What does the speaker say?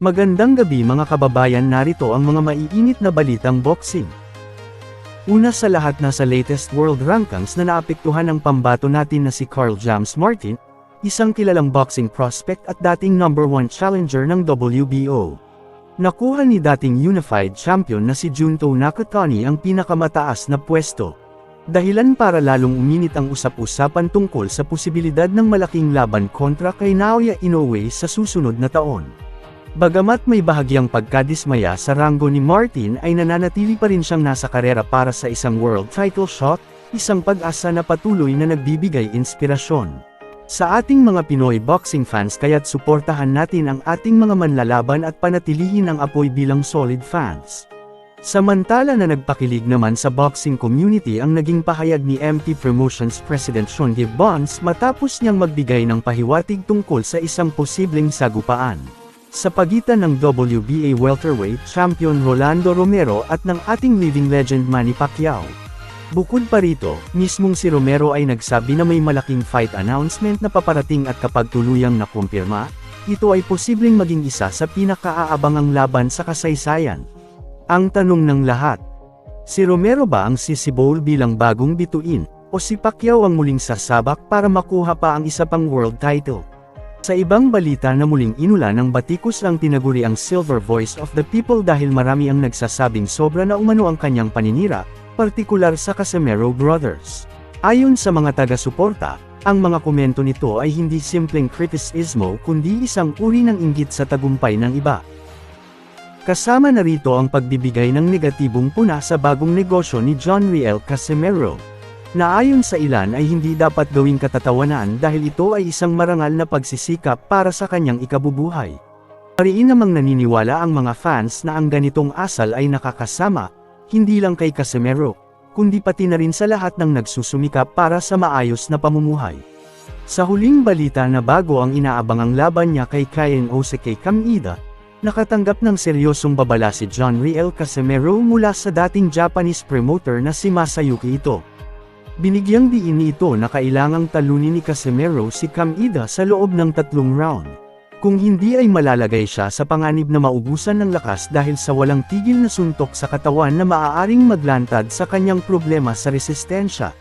Magandang gabi mga kababayan, narito ang mga maiinit na balitang boxing. Una sa lahat, nasa latest world rankings na naapektuhan ang pambato natin na si Carl James Martin, isang kilalang boxing prospect at dating number 1 challenger ng WBO. Nakuha ni dating unified champion na si Junto Nakatani ang pinakamataas na pwesto. Dahilan para lalong uminit ang usap-usapan tungkol sa posibilidad ng malaking laban kontra kay Naoya Inoue sa susunod na taon. Bagamat may bahagyang pagkadismaya sa ranggo ni Martin, ay nananatili pa rin siyang nasa karera para sa isang world title shot, isang pag-asa na patuloy na nagbibigay inspirasyon sa ating mga Pinoy boxing fans, kaya't suportahan natin ang ating mga manlalaban at panatilihin ang apoy bilang solid fans. Samantala na nagpakilig naman sa boxing community ang naging pahayag ni MT Promotions President Sean Gibbons matapos niyang magbigay ng pahiwatig tungkol sa isang posibleng sagupaan sa pagitan ng WBA welterweight champion Rolando Romero at ng ating living legend Manny Pacquiao. Bukod pa rito, mismong si Romero ay nagsabi na may malaking fight announcement na paparating at kapag tuluyang nakumpirma, ito ay posibleng maging isa sa pinakaabangang laban sa kasaysayan. Ang tanong ng lahat, si Romero ba ang sisibol bilang bagong bituin, o si Pacquiao ang muling sasabak para makuha pa ang isa pang world title? Sa ibang balita na muling inulan ng batikos ang tinaguri ang Silver Voice of the People dahil marami ang nagsasabing sobra na umano ang kanyang paninira, partikular sa Casimero Brothers. Ayon sa mga taga-suporta, ang mga komento nito ay hindi simpleng kritisismo kundi isang uri ng inggit sa tagumpay ng iba. Kasama na rito ang pagbibigay ng negatibong puna sa bagong negosyo ni John Riel Casimero, na ayon sa ilan ay hindi dapat gawing katatawanan dahil ito ay isang marangal na pagsisikap para sa kanyang ikabubuhay. Mariin namang naniniwala ang mga fans na ang ganitong asal ay nakakasama, hindi lang kay Casimero, kundi pati na rin sa lahat ng nagsusumikap para sa maayos na pamumuhay. Sa huling balita na bago ang inaabangang laban niya kay Konosuke Kameda, nakatanggap ng seryosong babala si John Riel Casimero mula sa dating Japanese promoter na si Masayuki Ito. Binigyang diin ni Ito na kailangang talunin ni Casimero si Kameda sa loob ng 3 round. Kung hindi ay malalagay siya sa panganib na maubusan ng lakas dahil sa walang tigil na suntok sa katawan na maaaring maglantad sa kanyang problema sa resistensya.